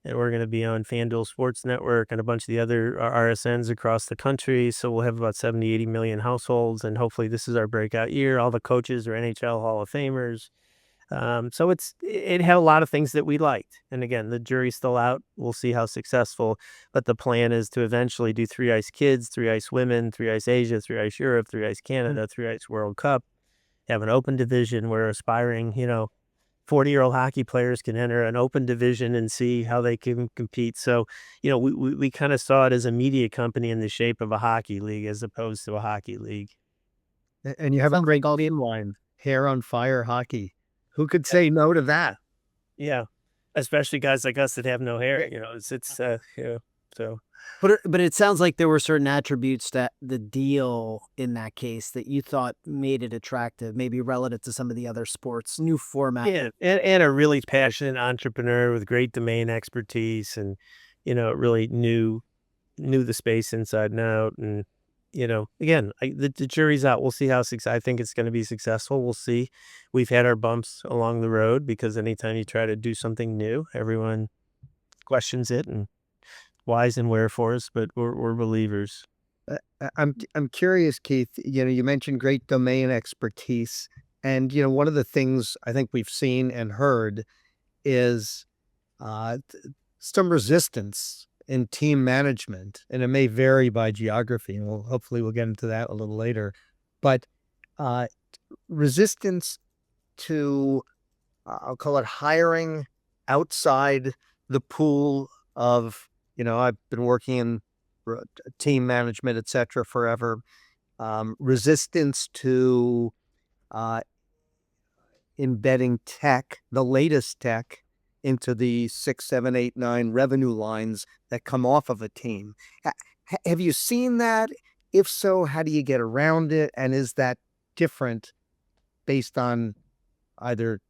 and we're going to be on FanDuel Sports Network and a bunch of the other RSNs across the country. So we'll have about 70, 80 million households, and hopefully this is our breakout year. All the coaches are NHL Hall of Famers. So it had a lot of things that we liked. And again, the jury's still out. We'll see how successful. But the plan is to eventually do Three Ice Kids, Three Ice Women, Three Ice Asia, Three Ice Europe, Three Ice Canada, Three Ice World Cup. Have an open division where aspiring, 40-year-old hockey players can enter an open division and see how they can compete. So, we kind of saw it as a media company in the shape of a hockey league as opposed to a hockey league. And you have a Sounds great like all- game line, hair on fire hockey. Who could say no to that? Yeah. Especially guys like us that have no hair, so. But it sounds like there were certain attributes that the deal in that case that you thought made it attractive, maybe relative to some of the other sports, new format. Yeah, and a really passionate entrepreneur with great domain expertise, and really knew the space inside and out. And again, the jury's out. We'll see how I think it's going to be successful. We'll see. We've had our bumps along the road because anytime you try to do something new, everyone questions it and whys and wherefores. But we're believers. I'm curious, Keith. You mentioned great domain expertise, and one of the things I think we've seen and heard is some resistance in team management, and it may vary by geography, and hopefully we'll get into that a little later. But resistance to, I'll call it hiring outside the pool of, I've been working in team management, et cetera, forever. Resistance to embedding tech, the latest tech, into the 6, 7, 8, 9 revenue lines that come off of a team. Have you seen that? If so, how do you get around it? And is that different based on either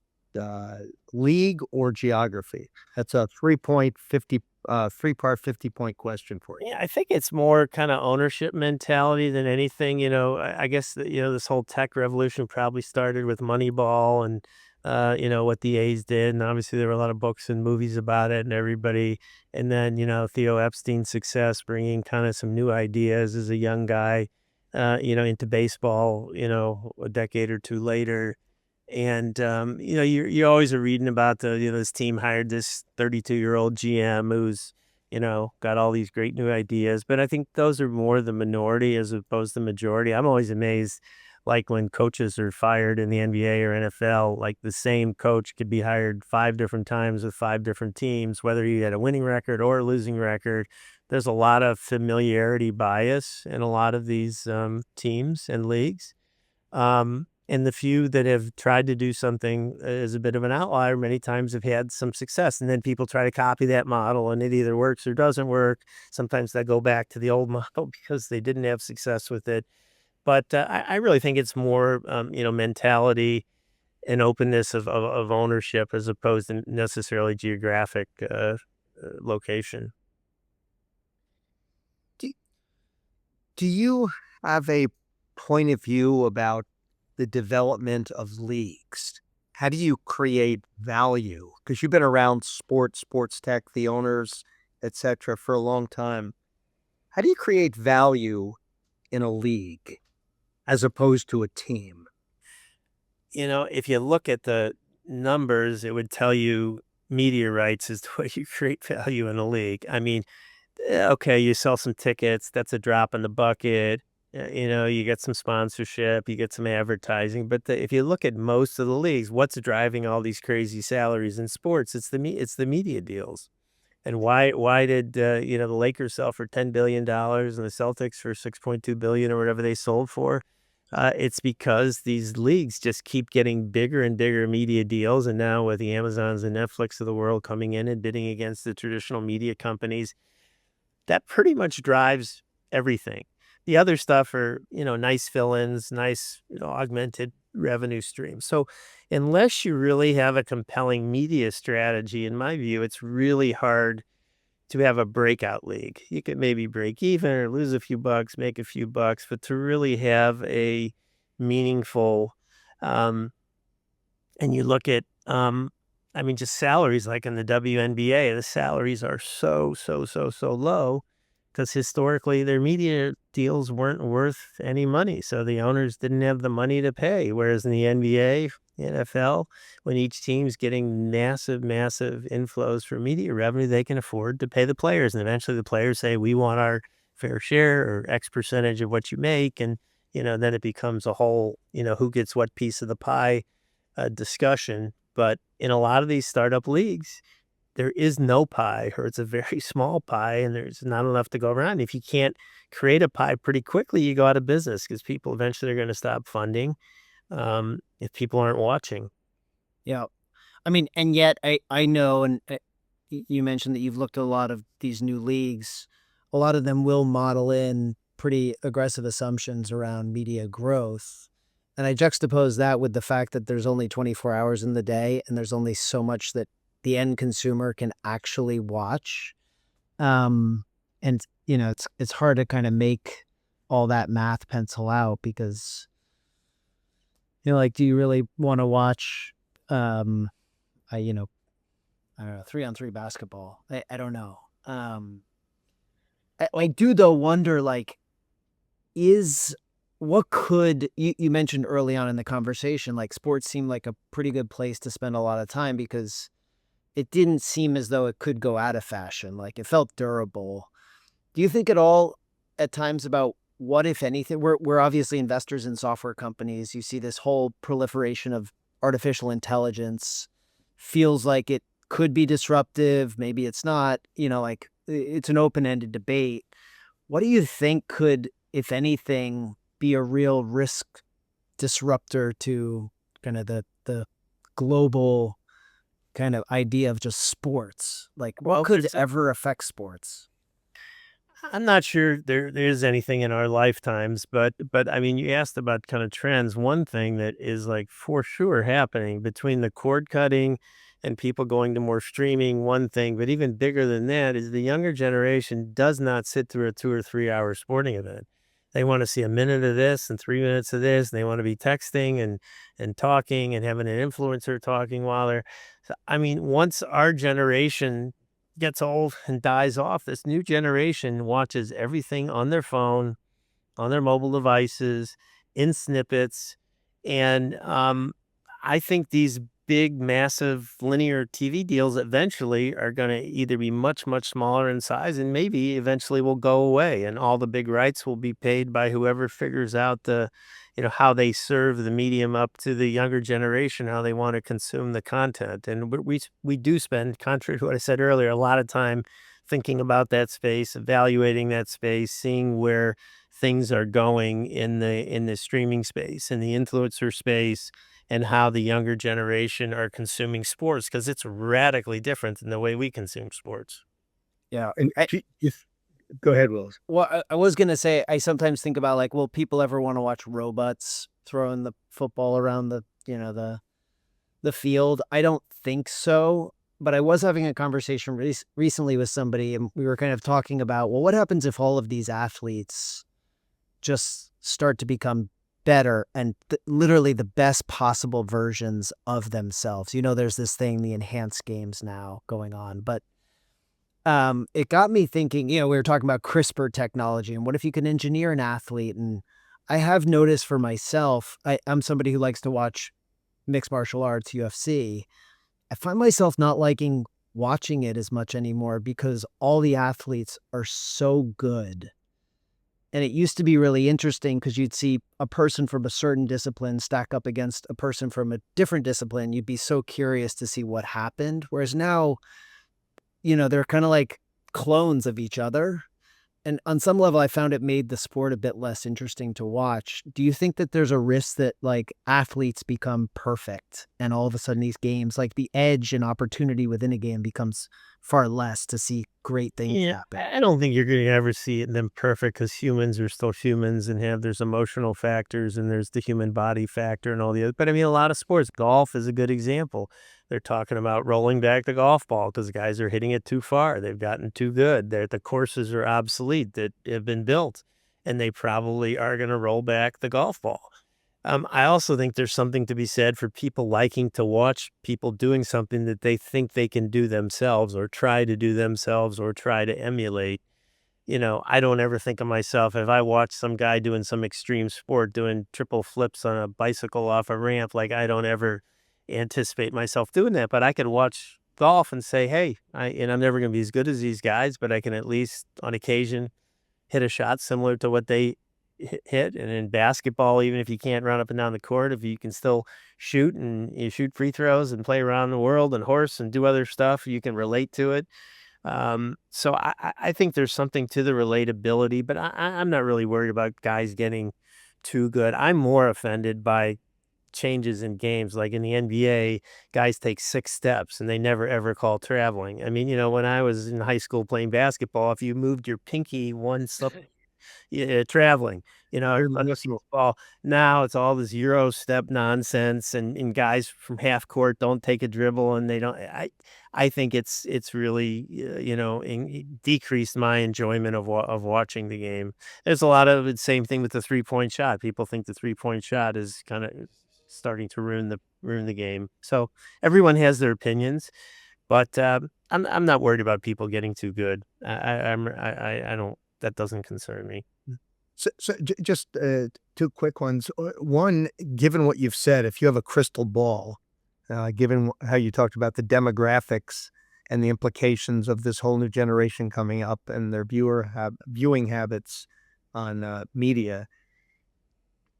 league or geography? That's a 3-part 50-point question for you. Yeah, I think it's more kind of ownership mentality than anything. I guess this whole tech revolution probably started with Moneyball and what the A's did, and obviously there were a lot of books and movies about it, and everybody. And then Theo Epstein's success, bringing kind of some new ideas as a young guy, into baseball. A decade or two later. And you always are reading about this team hired this 32-year-old GM who's got all these great new ideas. But I think those are more the minority as opposed to the majority. I'm always amazed, like when coaches are fired in the NBA or NFL, like the same coach could be hired 5 different times with 5 different teams, whether he had a winning record or a losing record. There's a lot of familiarity bias in a lot of these teams and leagues. And the few that have tried to do something as a bit of an outlier many times have had some success. And then people try to copy that model, and it either works or doesn't work. Sometimes they go back to the old model because they didn't have success with it. But I really think it's more, mentality and openness of ownership as opposed to necessarily geographic location. Do you have a point of view about the development of leagues? How do you create value? Because you've been around sports tech, the owners, et cetera, for a long time. How do you create value in a league as opposed to a team? If you look at the numbers, it would tell you media rights is the way you create value in a league. I mean, okay, you sell some tickets, that's a drop in the bucket. You get some sponsorship, you get some advertising. But if you look at most of the leagues, what's driving all these crazy salaries in sports? It's the media deals. And why did the Lakers sell for $10 billion and the Celtics for $6.2 billion or whatever they sold for? It's because these leagues just keep getting bigger and bigger media deals. And now with the Amazons and Netflix of the world coming in and bidding against the traditional media companies, that pretty much drives everything. The other stuff are, nice fill-ins, nice, augmented revenue streams. So unless you really have a compelling media strategy, in my view, it's really hard to have a breakout league. You could maybe break even or lose a few bucks, make a few bucks, but to really have a meaningful, and you look at, I mean, just salaries like in the WNBA, the salaries are so low because historically their media deals weren't worth any money. So the owners didn't have the money to pay. Whereas in the NBA, NFL, when each team's getting massive inflows for media revenue, they can afford to pay the players. And eventually the players say, we want our fair share or X percentage of what you make. And, then it becomes a whole, who gets what piece of the pie discussion. But in a lot of these startup leagues, there is no pie or it's a very small pie and there's not enough to go around. If you can't create a pie pretty quickly, you go out of business because people eventually are going to stop funding if people aren't watching. Yeah. I mean, and yet I know, and you mentioned that you've looked at a lot of these new leagues. A lot of them will model in pretty aggressive assumptions around media growth. And I juxtapose that with the fact that there's only 24 hours in the day and there's only so much that the end consumer can actually watch. And it's hard to kind of make all that math pencil out because like, do you really want to watch I don't know, 3-on-3 basketball? I don't know. I do though wonder, like, what could you mentioned early on in the conversation, like sports seemed like a pretty good place to spend a lot of time because it didn't seem as though it could go out of fashion. Like it felt durable. Do you think at all at times about what, if anything, we're obviously investors in software companies. You see this whole proliferation of artificial intelligence, feels like it could be disruptive. Maybe it's not, like it's an open-ended debate. What do you think could, if anything, be a real risk disruptor to kind of the global kind of idea of just sports? Like what could ever affect sports? I'm not sure there is anything in our lifetimes, but I mean, you asked about kind of trends. One thing that is like for sure happening between the cord cutting and people going to more streaming, one thing, but even bigger than that is the younger generation does not sit through a 2 or 3 hour sporting event. They want to see a minute of this and 3 minutes of this. And they want to be texting and talking and having an influencer talking while they're. So, I mean, once our generation gets old and dies off, this new generation watches everything on their phone, on their mobile devices, in snippets. And I think these big, massive linear TV deals eventually are going to either be much smaller in size and maybe eventually will go away. And all the big rights will be paid by whoever figures out how they serve the medium up to the younger generation, how they want to consume the content. And we do spend, contrary to what I said earlier, a lot of time thinking about that space, evaluating that space, seeing where things are going in the streaming space, in the influencer space, and how the younger generation are consuming sports because it's radically different than the way we consume sports. Yeah. And go ahead, Willis. Well, I was going to say, I sometimes think about like, will people ever want to watch robots throwing the football around the field? I don't think so. But I was having a conversation recently with somebody and we were kind of talking about, well, what happens if all of these athletes just start to become better and literally the best possible versions of themselves? There's this thing, the enhanced games now going on, but it got me thinking, we were talking about CRISPR technology and what if you can engineer an athlete? And I have noticed for myself, I'm somebody who likes to watch mixed martial arts, UFC. I find myself not liking watching it as much anymore because all the athletes are so good. And it used to be really interesting because you'd see a person from a certain discipline stack up against a person from a different discipline. You'd be so curious to see what happened. Whereas now, they're kind of like clones of each other. And on some level, I found it made the sport a bit less interesting to watch. Do you think that there's a risk that like athletes become perfect and all of a sudden these games, like the edge and opportunity within a game becomes far less to see great things happen? I don't think you're going to ever see them perfect because humans are still humans and there's emotional factors and there's the human body factor and all the other. But I mean, a lot of sports, golf is a good example. They're talking about rolling back the golf ball because guys are hitting it too far. They've gotten too good. The courses are obsolete that have been built, and they probably are going to roll back the golf ball. I also think there's something to be said for people liking to watch people doing something that they think they can do themselves or try to do themselves or try to emulate. I don't ever think of myself if I watch some guy doing some extreme sport, doing triple flips on a bicycle off a ramp, like I don't ever anticipate myself doing that. But I could watch golf and say, hey, I'm never going to be as good as these guys, but I can at least on occasion hit a shot similar to what they hit. And in basketball, even if you can't run up and down the court, if you can still shoot and you shoot free throws and play around the world and horse and do other stuff, you can relate to it. So I think there's something to the relatability, but I'm not really worried about guys getting too good. I'm more offended by changes in games. Like in the NBA, guys take 6 steps and they never ever call traveling. I mean, when I was in high school playing basketball, if you moved your pinky one step, yeah, traveling, on the ball. Now it's all this Euro step nonsense, and guys from half court don't take a dribble, and they don't. I think it's really decreased my enjoyment of watching the game. There's a lot of the same thing with the 3-point shot. People think the 3-point shot is kind of starting to ruin the game. So everyone has their opinions, but I'm not worried about people getting too good. I don't. That doesn't concern me. Just two quick ones. One, given what you've said, if you have a crystal ball, given how you talked about the demographics and the implications of this whole new generation coming up and their viewing habits on media,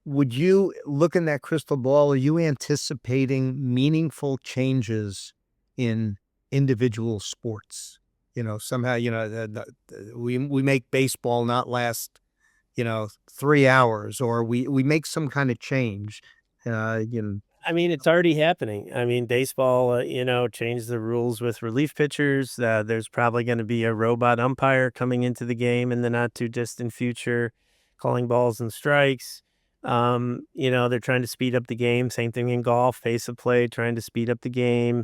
would you look in that crystal ball? Are you anticipating meaningful changes in individual sports? Somehow, we make baseball not last 3 hours, or we make some kind of change. I mean, it's already happening. I mean, baseball, changed the rules with relief pitchers. There's probably going to be a robot umpire coming into the game in the not too distant future, calling balls and strikes. They're trying to speed up the game. Same thing in golf, pace of play, trying to speed up the game.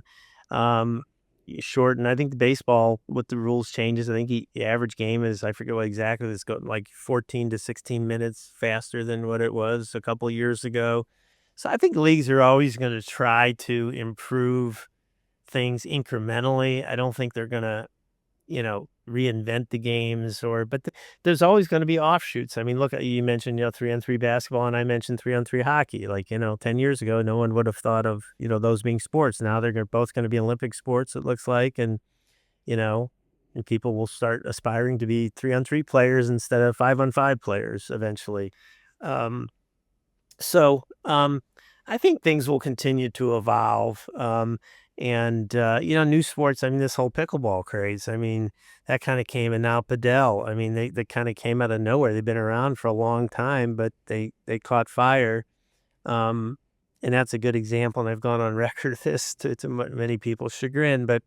Shorten. I think the baseball with the rules changes. I think the average game is, I forget what exactly it's going, like 14 to 16 minutes faster than what it was a couple years ago. So I think leagues are always going to try to improve things incrementally. I don't think they're going to, reinvent the games but there's always going to be offshoots. I mean, look, you mentioned, 3-on-3 basketball, and I mentioned 3-on-3 hockey. Like, 10 years ago, no one would have thought of, those being sports. Now they're both going to be Olympic sports, it looks like. And, and people will start aspiring to be 3-on-3 players instead of 5-on-5 players eventually. So I think things will continue to evolve. New sports, I mean, this whole pickleball craze, I mean, that kind of came, and now Padel, I mean, they kind of came out of nowhere. They've been around for a long time, but they caught fire. And that's a good example. And I've gone on record of this to many people's chagrin, but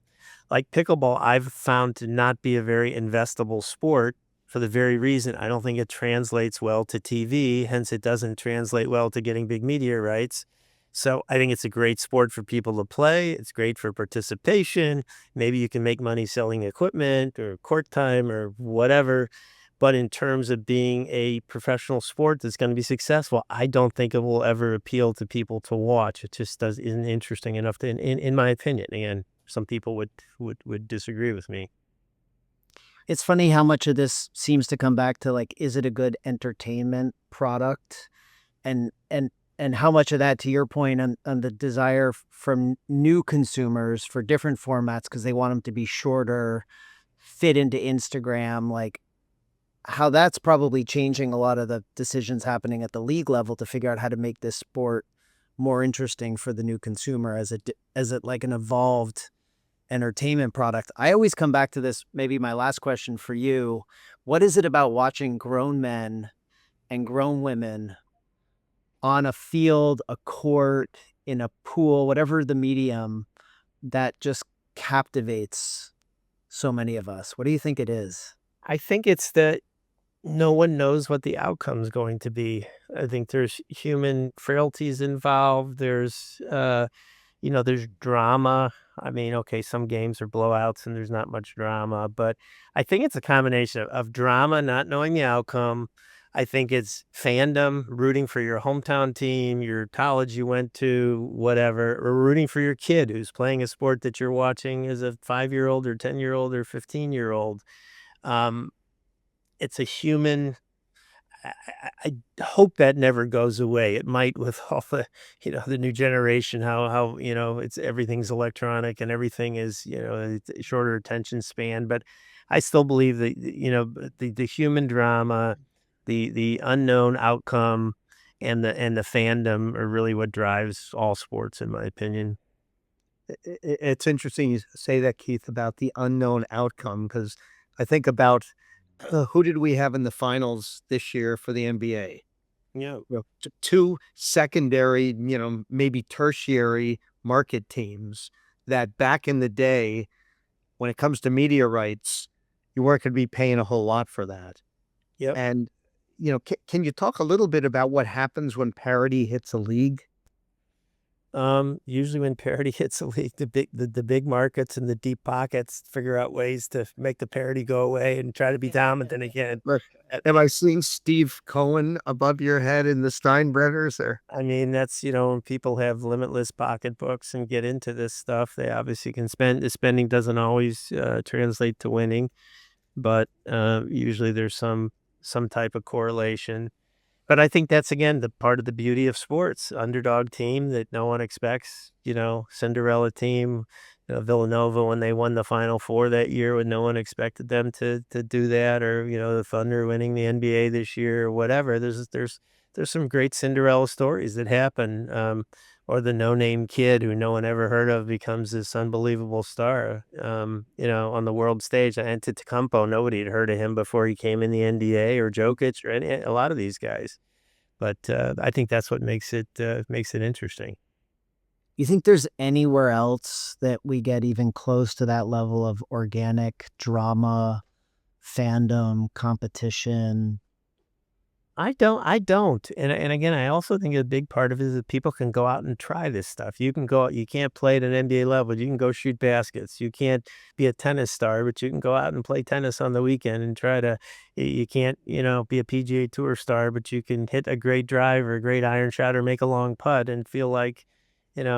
like pickleball, I've found to not be a very investable sport for the very reason I don't think it translates well to TV. Hence, it doesn't translate well to getting big media rights. So I think it's a great sport for people to play. It's great for participation. Maybe you can make money selling equipment or court time or whatever. But in terms of being a professional sport that's going to be successful, I don't think it will ever appeal to people to watch. It just isn't interesting enough to, in my opinion. And some people would disagree with me. It's funny how much of this seems to come back to, like, is it a good entertainment product? And how much of that, to your point, on the desire from new consumers for different formats because they want them to be shorter, fit into Instagram, like how that's probably changing a lot of the decisions happening at the league level to figure out how to make this sport more interesting for the new consumer as it like an evolved entertainment product. I always come back to this, maybe my last question for you. What is it about watching grown men and grown women on a field, a court, in a pool, whatever the medium, that just captivates so many of us? What do you think it is? I think it's that no one knows what the outcome's going to be. I think there's human frailties involved. There's drama. I mean, okay, some games are blowouts and there's not much drama, but I think it's a combination of drama, not knowing the outcome, I think it's fandom, rooting for your hometown team, your college you went to, whatever, or rooting for your kid who's playing a sport that you're watching as a 5-year-old or 10-year-old or 15-year-old. Um, it's a human. I hope that never goes away. It might with all the, the new generation, how, it's everything's electronic and everything is, it's a shorter attention span. But I still believe that, the human drama, the unknown outcome and the fandom are really what drives all sports, in my opinion. It's interesting you say that, Keith, about the unknown outcome, because I think about who did we have in the finals this year for the NBA? Yeah. Two secondary, maybe tertiary market teams that back in the day, when it comes to media rights, you weren't going to be paying a whole lot for that. Yep. And, can you talk a little bit about what happens when parity hits a league? Usually when parity hits a league, the big markets and the deep pockets figure out ways to make the parity go away and try to be dominant again. Look, am I seeing Steve Cohen above your head in the Steinbrenners there? I mean, that's, when people have limitless pocketbooks and get into this stuff, they obviously can spend. The spending doesn't always translate to winning, but usually there's some type of correlation. But I think that's, again, the part of the beauty of sports. Underdog team that no one expects, Cinderella team, Villanova when they won the Final Four that year when no one expected them to do that, or, the Thunder winning the NBA this year or whatever. There's some great Cinderella stories that happen. Or the no-name kid who no one ever heard of becomes this unbelievable star, on the world stage. Antetokounmpo, nobody had heard of him before he came in the NBA, or Jokic, or a lot of these guys. But I think that's what makes it interesting. You think there's anywhere else that we get even close to that level of organic drama, fandom, competition? I don't. And again, I also think a big part of it is that people can go out and try this stuff. You can go out, you can't play at an NBA level, you can go shoot baskets. You can't be a tennis star, but you can go out and play tennis on the weekend and try to. You can't, be a PGA Tour star, but you can hit a great drive or a great iron shot or make a long putt and feel like,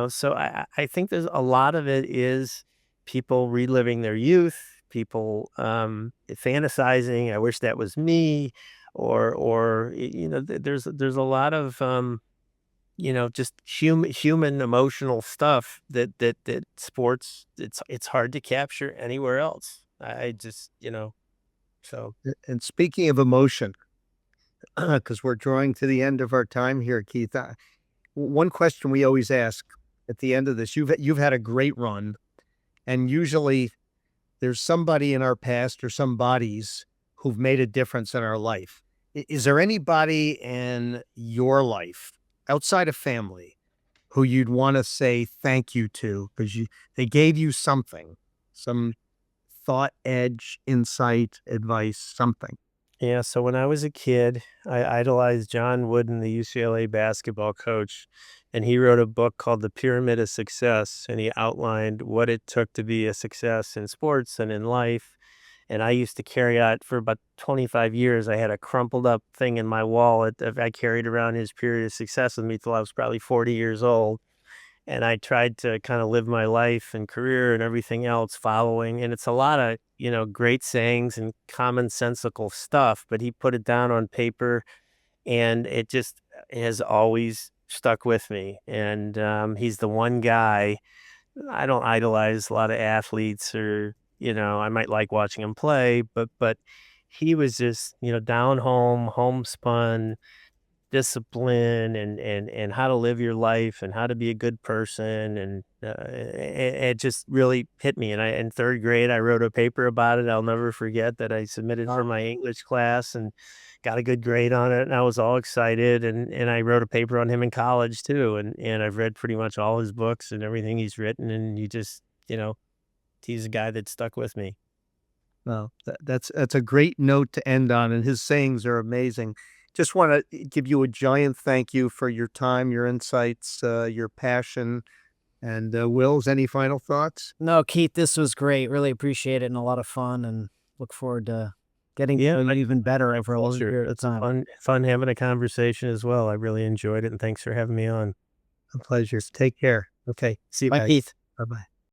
so I think there's a lot of it is people reliving their youth, people fantasizing, I wish that was me, or there's a lot of just human emotional stuff that sports, it's hard to capture anywhere else. I just, so. And speaking of emotion, because we're drawing to the end of our time here, Keith, one question we always ask at the end of this, you've had a great run, and usually there's somebody in our past or some bodies who've made a difference in our life. Is there anybody in your life outside of family who you'd want to say thank you to because they gave you something, some thought, edge, insight, advice, something? Yeah, so when I was a kid, I idolized John Wooden, the UCLA basketball coach, and he wrote a book called The Pyramid of Success, and he outlined what it took to be a success in sports and in life. And I used to carry out for about 25 years. I had a crumpled up thing in my wallet that I carried around his period of success with me till I was probably 40 years old. And I tried to kind of live my life and career and everything else following. And it's a lot of, great sayings and commonsensical stuff, but he put it down on paper and it just has always stuck with me. And he's the one guy. I don't idolize a lot of athletes, or, I might like watching him play, but he was just, down home, homespun, discipline, and how to live your life and how to be a good person. And it just really hit me. And in third grade, I wrote a paper about it. I'll never forget that. I submitted for my English class and got a good grade on it. And I was all excited. And I wrote a paper on him in college too. And I've read pretty much all his books and everything he's written. And you just, he's a guy that stuck with me. Well, that's a great note to end on, and his sayings are amazing. Just want to give you a giant thank you for your time, your insights, your passion. And Wills, any final thoughts? No, Keith, this was great. Really appreciate it and a lot of fun, and look forward to getting Yeah, to know you even better over a long Pleasure. period of It's time. fun having a conversation as well. I really enjoyed it, and thanks for having me on. A pleasure. Take care. Okay. See you Bye, guys. Keith. Bye bye.